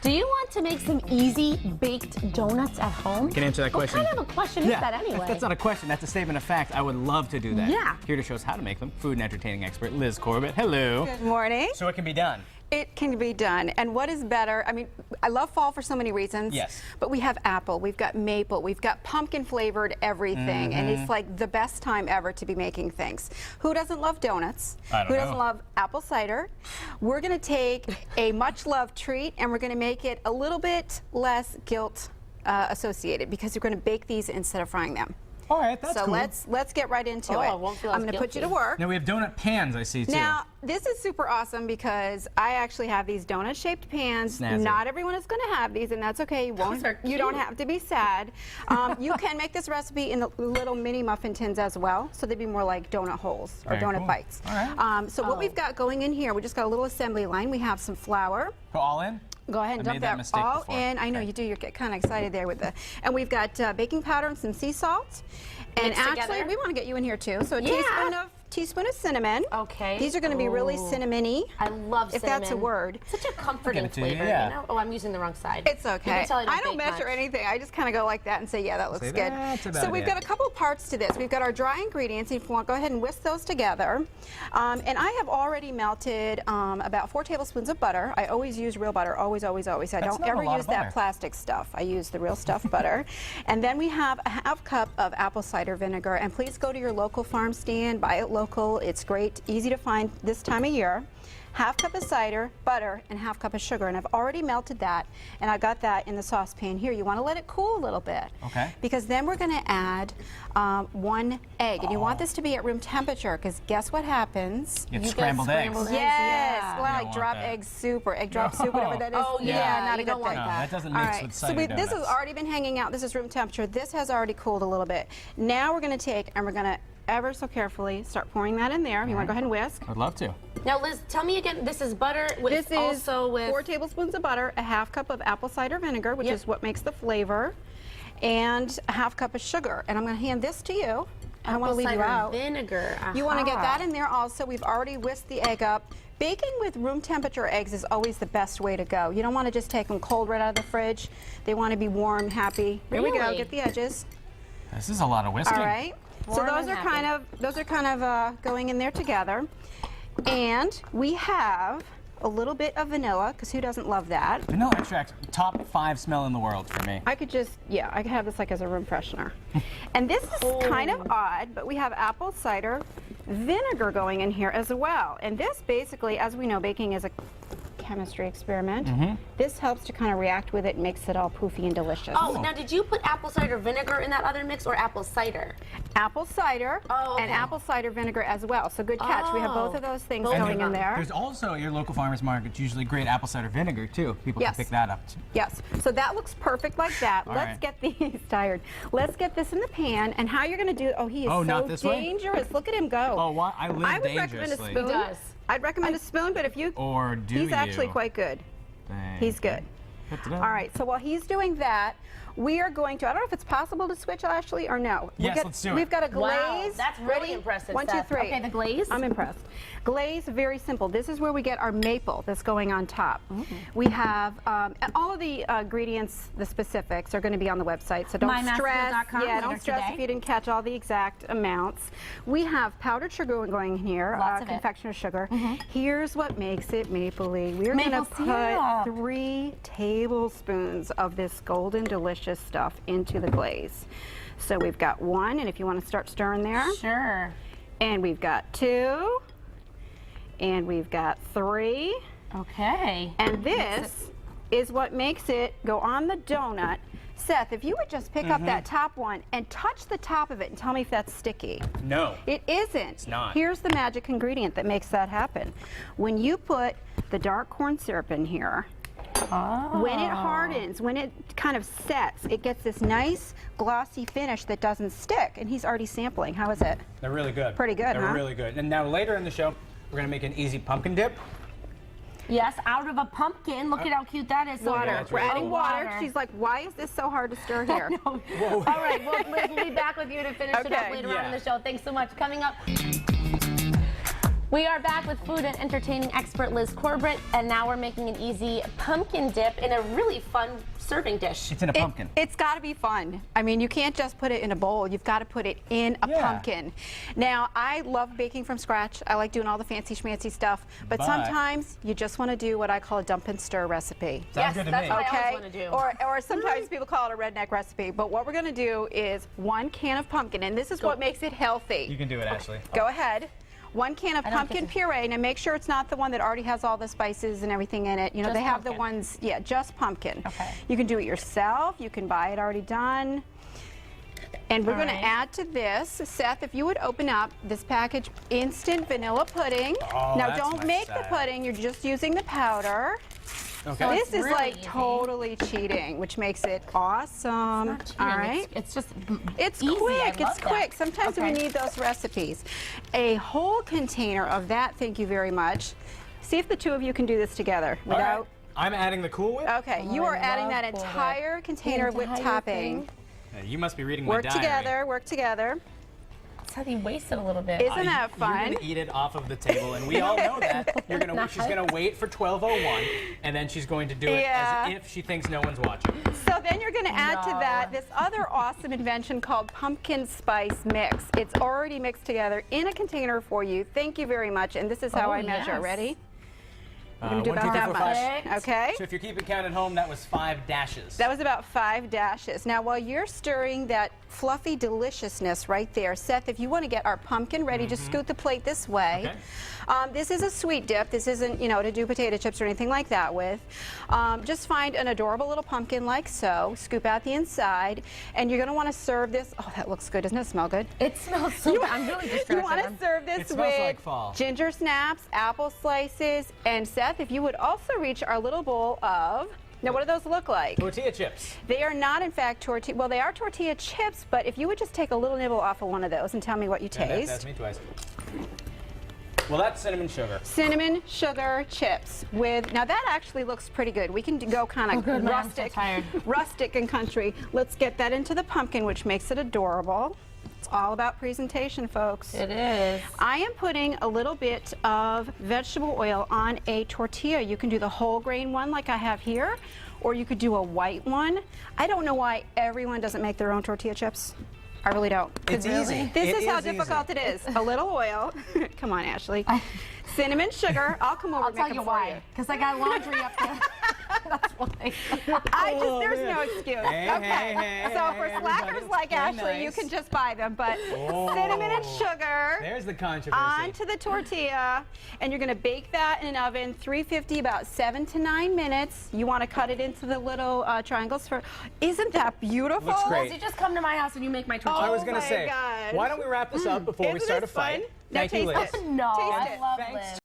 Do you want to make some easy baked donuts at home? I can answer that question. What kind of a question is that anyway? That's not a question, that's a statement of fact. I would love to do that. Yeah. Here to show us how to make them, food and entertaining expert Liz Corbett. Hello. Good morning. So it can be done. It can be done. And what is better? I mean, I love fall for so many reasons. Yes. But we have apple, we've got maple, we've got pumpkin flavored everything. And it's like the best time ever to be making things. Who doesn't love donuts? Who doesn't love apple cider? We're going to take a much loved treat and we're going to make it a little bit less guilt associated because we're going to bake these instead of frying them. All right, that's cool. So let's get right into it. Won't feel I'm going to put you to work. Now we have donut pans, I see too. Now, this is super awesome because I actually have these donut-shaped pans. Snazzy. Not everyone is going to have these, and that's okay. You don't have to be sad. You can make this recipe in the little mini muffin tins as well, so they'd be more like donut holes or donut bites. All right. So what we've got going in here, we just got a little assembly line. We have some flour. Go all in? Go ahead and dump that all in. I know you do. You get kind of excited there with the. And we've got baking powder and some sea salt. And actually, we want to get you in here too. So a teaspoon of cinnamon. Okay. These are going to be really cinnamony. I love cinnamon. If that's a word. Such a comforting flavor. Yeah. You know? Oh, I'm using the wrong side. It's okay. I don't measure anything. I just kind of go like that and say, yeah, that looks good. So we've got a couple parts to this. We've got our dry ingredients. If you want, go ahead and whisk those together. And I have already melted about 4 tablespoons of butter. I always use real butter. Always, always, always. I don't ever use that plastic stuff. I use the real stuff butter. And then we have a ½ cup of apple cider vinegar. And please go to your local farm stand. Buy it local. It's great. Easy to find this time of year. ½ cup of cider, butter, and ½ cup of sugar. And I've already melted that, and I got that in the saucepan here. You want to let it cool a little bit. Okay. Because then we're going to add 1 egg. And you want this to be at room temperature, because guess what happens? You get scrambled eggs. Yes. Well, like drop egg soup or egg drop soup, whatever that is. Oh, yeah. Not a good thing. No, that doesn't mix with cider donuts. This has already been hanging out. This is room temperature. This has already cooled a little bit. Now we're going to take, and we're going to ever so carefully start pouring that in there. You want to go ahead and whisk? I'd love to. Now, Liz, tell me again, this is butter with this is 4 tablespoons of butter, a ½ cup of apple cider vinegar, which is what makes the flavor, and a ½ cup of sugar. And I'm going to hand this to you. I don't want to leave you out. Vinegar. You want to get that in there also. We've already whisked the egg up. Baking with room temperature eggs is always the best way to go. You don't want to just take them cold right out of the fridge. They want to be warm, happy. There we go. Get the edges. This is a lot of whisking. All right. So those are kind of going in there together. And we have a little bit of vanilla, because who doesn't love that? Vanilla extract, top 5 smell in the world for me. I could just, I could have this like as a room freshener. And this is kind of odd, but we have apple cider vinegar going in here as well. And this basically, as we know, baking is a chemistry experiment. This helps to kind of react with it and makes it all poofy and delicious. Oh, now did you put apple cider vinegar in that other mix or apple cider? Apple cider and apple cider vinegar as well. So good catch. We have both of those things going in there. There's also at your local farmer's market usually great apple cider vinegar too. People can pick that up. Yes. So that looks perfect like that. Let's get these tired. Let's get this in the pan. And how you're going to do? Oh, he is so dangerous. Look at him go. Oh, what? I live dangerously. Would recommend a spoon. He does. I'd recommend a spoon, but if you he's actually quite good. He's good. All right, so while he's doing that, we are going to, I don't know if it's possible to switch, Ashley, or no. Yes, let's do it. We've got a glaze. Wow, that's really impressive. 1, 2, 3. Okay, the glaze? I'm impressed. Glaze, very simple. This is where we get our maple that's going on top. We have, all of the ingredients, the specifics are going to be on the website, so don't stress. Don't stress if you didn't catch all the exact amounts. We have powdered sugar going in here, confectioner's sugar. Here's what makes it mapley. We're going to put 3 tablespoons of this golden delicious stuff into the glaze. So we've got 1, and if you want to start stirring there. Sure. And we've got 2. And we've got 3. Okay. And this is what makes it go on the donut. Seth, if you would just pick up that top one and touch the top of it and tell me if that's sticky. No. It isn't. It's not. Here's the magic ingredient that makes that happen. When you put the dark corn syrup in here, when it hardens, when it kind of sets, it gets this nice glossy finish that doesn't stick. And he's already sampling. How is it? They're really good. Pretty good, They're really good. And now later in the show, we're going to make an easy pumpkin dip. Yes, out of a pumpkin. Look at how cute that is. Water. We're adding water. She's like, why is this so hard to stir here? All right, well, Liz, we'll be back with you to finish it up later on in the show. Thanks so much. Coming up. We are back with food and entertaining expert Liz Corbett, and now we're making an easy pumpkin dip in a really fun serving dish. It's in a pumpkin. It's got to be fun. I mean, you can't just put it in a bowl. You've got to put it in a pumpkin. Now, I love baking from scratch. I like doing all the fancy schmancy stuff, but sometimes you just want to do what I call a dump and stir recipe. Sounds good to me. That's what I always want to do. Or sometimes people call it a redneck recipe, but what we're going to do is 1 can of pumpkin, and this is what makes it healthy. You can do it, Ashley. Go ahead. 1 can of pumpkin puree. Now make sure it's not the one that already has all the spices and everything in it. You know, Just they have pumpkin. the ones, yeah, just pumpkin. Okay. You can do it yourself. You can buy it already done. And we're going to add to this, Seth, if you would open up this package, instant vanilla pudding. Oh, now that's don't my make style. the pudding, you're just using the powder. Okay. So this is really like easy. totally cheating, which makes it awesome. Cheating. All right. It's just It's easy. quick. I It's love quick. that. Sometimes we need those recipes. A whole container of that, thank you very much. See if the two of you can do this together without. Right. I'm adding the Cool Whip. Okay, you are adding that entire container of whipped topping. You must be reading my Work diary. together, work together. That's how you waste it a little bit. Isn't that You're fun? gonna eat it off of the table, and we all know that. She's gonna wait for 12:01, and then she's going to do it as if she thinks no one's watching. So then you're going to add to that this other awesome invention called pumpkin spice mix. It's already mixed together in a container for you. Thank you very much. And this is how I measure. yes. Ready? We're 1, going to do 2, about 3, that 4, much. 5. Okay? So if you're keeping count at home, that was 5 dashes. That was about 5 dashes. Now, while you're stirring that fluffy deliciousness right there, Seth, if you want to get our pumpkin ready, just scoot the plate this way. Okay. This is a sweet dip. This isn't, you know, to do potato chips or anything like that with. Just find an adorable little pumpkin like so, scoop out the inside, and you're going to want to serve this. Oh, that looks good. Doesn't it smell good? It smells so good. I'm really distracted. You want to serve this It smells with like fall. ginger snaps, apple slices, and Seth, if you would also reach our little bowl of, now what do those look like? Tortilla chips. They are not, in fact, tortilla. Well, they are tortilla chips, but if you would just take a little nibble off of one of those and tell me what you taste. That's me twice. Well, that's cinnamon sugar. Cinnamon sugar chips with, now that actually looks pretty good. We can go kind of good, man, I'm so rustic, tired. rustic and country. Let's get that into the pumpkin, which makes it adorable. It's all about presentation, folks. It is. I am putting a little bit of vegetable oil on a tortilla. You can do the whole grain one like I have here, or you could do a white one. I don't know why everyone doesn't make their own tortilla chips. I really don't. It's easy. This is how easy. difficult it is. A little oil. Come on, Ashley. Cinnamon sugar. I'll come over I'll and make tell you them for why. Because I got laundry up there. That's why. there's no excuse. Hey, Okay. hey, hey, So for hey, slackers everybody, like play Ashley, you nice. can just buy them. But cinnamon and sugar. There's the controversy. Onto the tortilla, and you're going to bake that in an oven, 350, about 7 to 9 minutes. You want to cut it into the little triangles. Isn't that beautiful? Looks great. You just come to my house and you make my tortilla. I was going to my say, God. why don't we wrap this up before we Isn't start a this fun? fight? Now Thank you, taste Liz. it. No, Taste I it. love Thanks. Liz.